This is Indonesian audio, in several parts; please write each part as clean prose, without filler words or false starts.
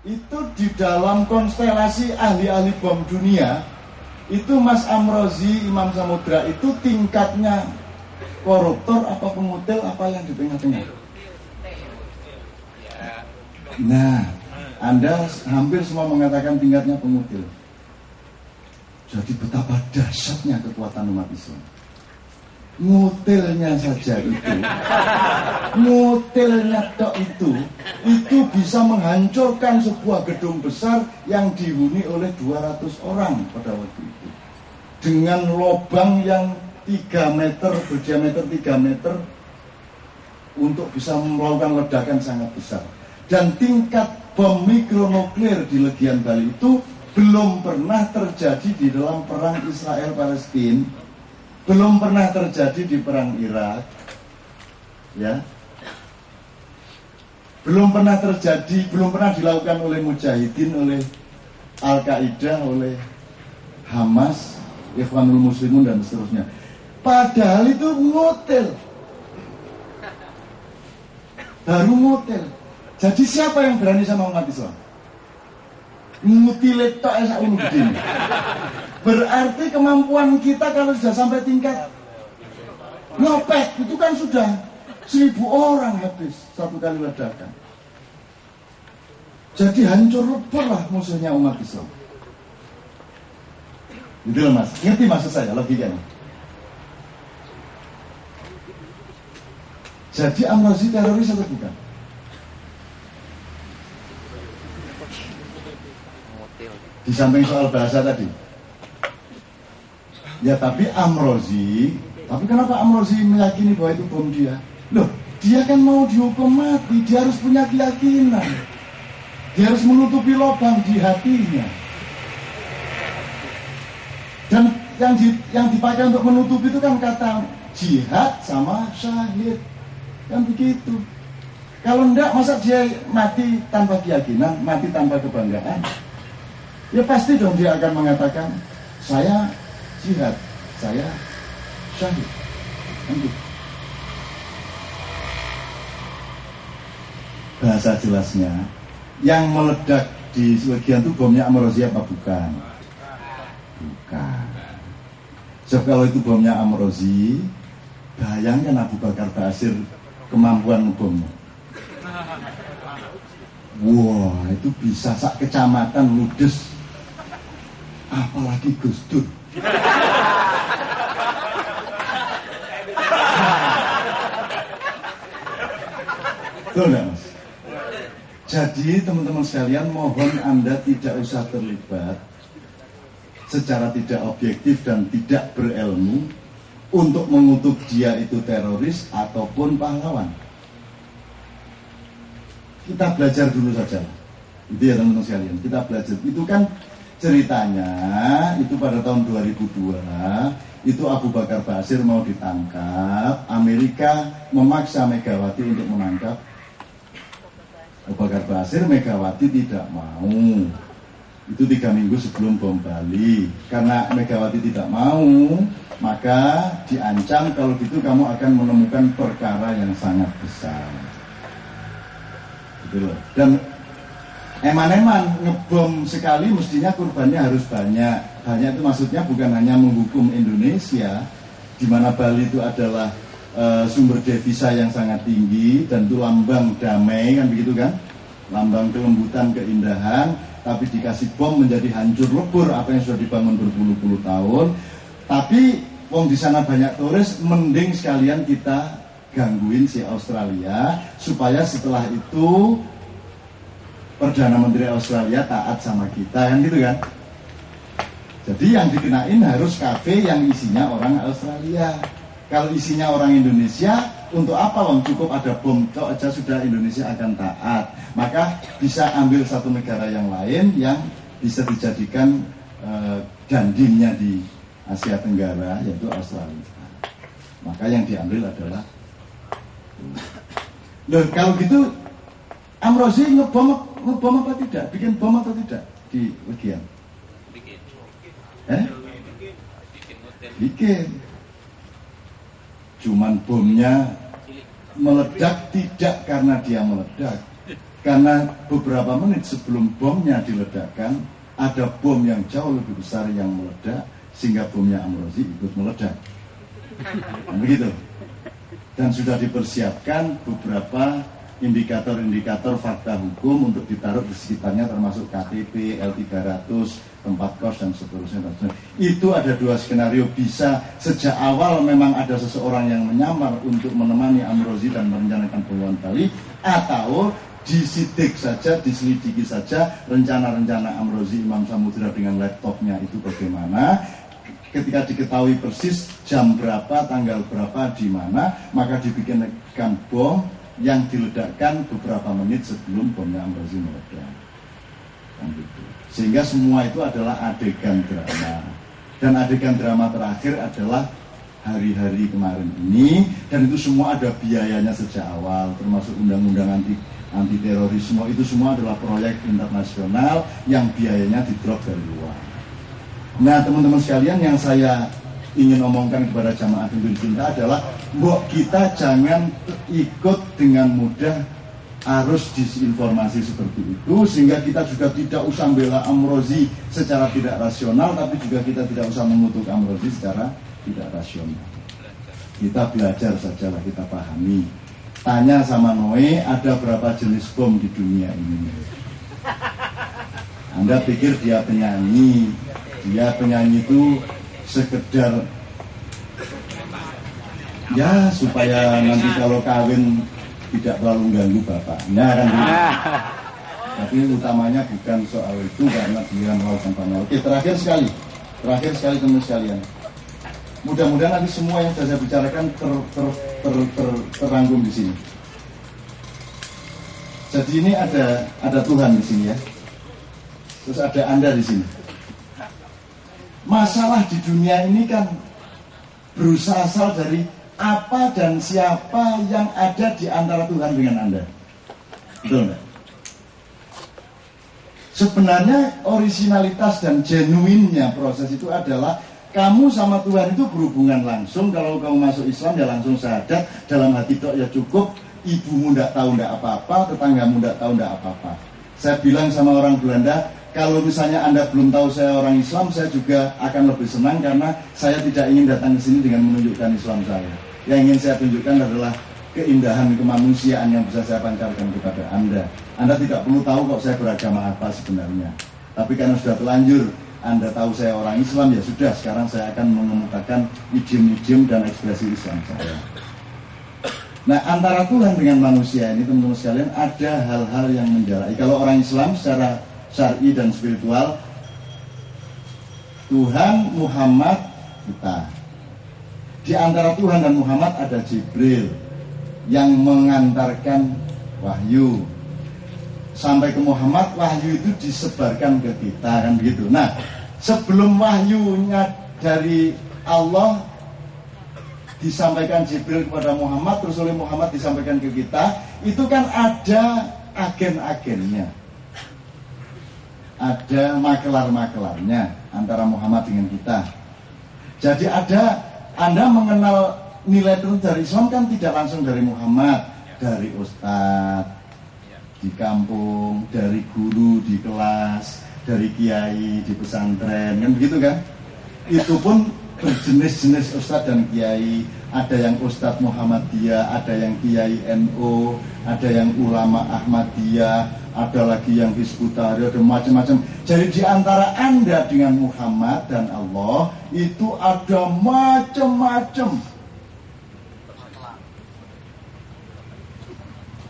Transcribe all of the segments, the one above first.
itu di dalam konstelasi ahli-ahli bom dunia, itu Mas Amrozi, Imam Samudra itu tingkatnya koruptor apa pengutil apa yang di tengah-tengah. Nah, Anda hampir semua mengatakan tingkatnya pengutil. Jadi betapa dahsyatnya kekuatan umat Islam. Ngutilnya saja itu, ngutilnya tok itu bisa menghancurkan sebuah gedung besar yang dihuni oleh 200 orang pada waktu itu. Dengan lubang yang 3 meter, berdiameter 3 meter untuk bisa melakukan ledakan sangat besar. Dan tingkat bom mikronuklir di Legian Bali itu belum pernah terjadi di dalam perang Israel-Palestina, belum pernah terjadi di perang Irak, ya, belum pernah terjadi, belum pernah dilakukan oleh Mujahidin, oleh Al-Qaeda, oleh Hamas, Ikhwanul Muslimun dan seterusnya. Padahal itu ngotel, baru ngotel. Jadi siapa yang berani sama umat Islam? Mutilet tok sak umum begini. Berarti kemampuan kita kalau sudah sampai tingkat nyopet itu kan sudah 1000 orang habis satu kali ledakan. Jadi hancur lebur lah musuhnya umat Islam. Gitu loh Mas, ngerti maksud saya logikanya. Jadi Amrozi teroris atau bukan? Di samping soal bahasa tadi. Ya tapi Amrozi, tapi kenapa Amrozi meyakini bahwa itu bom dia? Loh, dia kan mau dihukum mati, dia harus punya keyakinan. Dia harus menutupi lubang di hatinya. Dan yang dipakai untuk menutupi itu kan kata jihad sama syahid. Kan begitu. Kalau enggak, masa dia mati tanpa keyakinan, mati tanpa kebanggaan? Ya pasti dong dia akan mengatakan saya jihad, saya syahid. Bahasa jelasnya, yang meledak di Legian itu bomnya Amrozi apa bukan? Bukan. Sebab kalau itu bomnya Amrozi, bayangkan Abu Bakar Basir kemampuan bomnya. Wah, itu bisa sak kecamatan ludes. Apalagi Gus Dur. Betul nggak Mas? Jadi teman-teman sekalian, mohon Anda tidak usah terlibat secara tidak objektif dan tidak berilmu untuk mengutuk dia itu teroris ataupun pahlawan. Kita belajar dulu saja. Itu ya teman-teman sekalian, kita belajar. Itu kan ceritanya itu pada tahun 2002 itu Abu Bakar Basir mau ditangkap, Amerika memaksa Megawati untuk menangkap Abu Bakar Basir. Megawati tidak mau. Itu 3 minggu sebelum bom Bali. Karena Megawati tidak mau, maka diancam kalau gitu kamu akan menemukan perkara yang sangat besar. Gitu loh. Dan eman-eman ngebom sekali mestinya kurbannya harus banyak. Banyak itu maksudnya bukan hanya menghukum Indonesia, di mana Bali itu adalah sumber devisa yang sangat tinggi dan itu lambang damai kan begitu kan, lambang kelembutan, keindahan, tapi dikasih bom menjadi hancur lebur apa yang sudah dibangun berpuluh-puluh tahun. Tapi wong di sana banyak turis, mending sekalian kita gangguin si Australia supaya setelah itu Perdana Menteri Australia taat sama kita, kan gitu kan. Jadi yang dikenain harus kafe yang isinya orang Australia. Kalau isinya orang Indonesia, untuk apa Wong? Cukup ada bom tok aja sudah Indonesia akan taat. Maka bisa ambil satu negara yang lain yang bisa dijadikan dandingnya di Asia Tenggara, yaitu Australia. Maka yang diambil adalah loh, kalau gitu Amrozi ngebom apa tidak? Bikin bom atau tidak di Legian? Bikin. Cuman bomnya meledak tidak karena dia meledak, Karena beberapa menit sebelum bomnya diledakkan, ada bom yang jauh lebih besar yang meledak, sehingga bomnya Amrozi ikut meledak. Begitu. Dan sudah dipersiapkan beberapa indikator-indikator fakta hukum untuk ditaruh di sekitarnya, termasuk KTP, L300, tempat kos, dan seterusnya. Itu ada dua skenario. Bisa sejak awal memang ada seseorang yang menyamar untuk menemani Amrozi dan merencanakan pembunuhan Bali, atau disidik saja, diselidiki saja rencana-rencana Amrozi Imam Samudra dengan laptopnya itu bagaimana. Ketika diketahui persis jam berapa, tanggal berapa, di mana, maka dibikinkan bom yang diledakkan beberapa menit sebelum bomnya Amrozi meledak. Gitu. Sehingga semua itu adalah adegan drama. Dan adegan drama terakhir adalah hari-hari kemarin ini, dan itu semua ada biayanya sejak awal, termasuk undang-undang anti terorisme. Itu semua adalah proyek internasional yang biayanya didrop dari luar. Nah, teman-teman sekalian, yang saya ingin omongkan kepada jamaah Pimpin Cinta adalah, mbok kita jangan ikut dengan mudah arus disinformasi seperti itu, sehingga kita juga tidak usah membela Amrozi secara tidak rasional, tapi juga kita tidak usah mengutuk Amrozi secara tidak rasional. Kita belajar sajalah, kita pahami. Tanya sama Noe, ada berapa jenis bom di dunia ini? Anda pikir dia penyanyi? Dia penyanyi itu sekedar ya supaya nanti kalau kawin tidak terlalu ganggu bapaknya kan gitu. Tapi utamanya bukan soal itu, karena dia melakukan pamer. Oke, terakhir sekali teman sekalian. Mudah-mudahan nanti semua yang saya bicarakan terangkum di sini. Jadi ini ada Tuhan di sini ya. Terus ada Anda di sini. Masalah di dunia ini kan berasal dari apa dan siapa yang ada di antara Tuhan dengan Anda. Betul nggak? Sebenarnya originalitas dan genuinnya proses itu adalah kamu sama Tuhan itu berhubungan langsung. Kalau kamu masuk Islam ya langsung syahadat, dalam hati tok ya cukup. Ibumu tidak tahu tidak apa-apa, tetanggamu tidak tahu tidak apa-apa. Saya bilang sama orang Belanda, kalau misalnya Anda belum tahu saya orang Islam, saya juga akan lebih senang, karena saya tidak ingin datang ke sini dengan menunjukkan Islam saya. Yang ingin saya tunjukkan adalah keindahan kemanusiaan yang bisa saya pancarkan kepada Anda. Anda tidak perlu tahu kok saya beragama apa sebenarnya. Tapi karena sudah telanjur Anda tahu saya orang Islam, ya sudah, sekarang saya akan mengemukakan idiom-idiom dan ekspresi Islam saya. Nah, antara Tuhan dengan manusia ini, teman-teman sekalian, ada hal-hal yang menjalai. Kalau orang Islam secara syar'i dan spiritual, Tuhan, Muhammad, kita. Di antara Tuhan dan Muhammad ada Jibril yang mengantarkan wahyu. Sampai ke Muhammad, wahyu itu disebarkan ke kita, kan begitu. Nah, sebelum wahyunya dari Allah disampaikan Jibril kepada Muhammad, terus oleh Muhammad disampaikan ke kita, itu kan ada agen-agennya, ada makelar-makelarnya antara Muhammad dengan kita. Jadi Anda mengenal nilai tertentu dari Islam kan tidak langsung dari Muhammad, dari ustadz di kampung, dari guru di kelas, dari kiai di pesantren, kan begitu kan? Itu pun berjenis-jenis ustadz dan kiai. Ada yang ustadz Muhammadiyah, ada yang kiai NU, ada yang ulama Ahmadiyah, ada lagi yang Hizbut Tahrir, ada macam-macam. Jadi di antara Anda dengan Muhammad dan Allah itu ada macam-macam.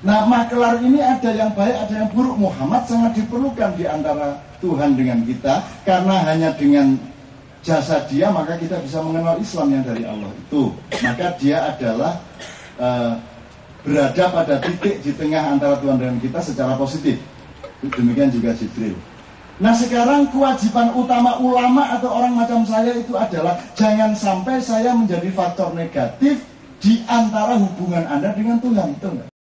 Nah, makelar ini ada yang baik, ada yang buruk. Muhammad sangat diperlukan di antara Tuhan dengan kita, karena hanya dengan jasa dia maka kita bisa mengenal Islam yang dari Allah itu. Maka dia adalah berada pada titik di tengah antara Tuhan dan kita secara positif. Demikian juga Jibril. Nah, sekarang kewajiban utama ulama atau orang macam saya itu adalah jangan sampai saya menjadi faktor negatif di antara hubungan Anda dengan Tuhan, betul nggak?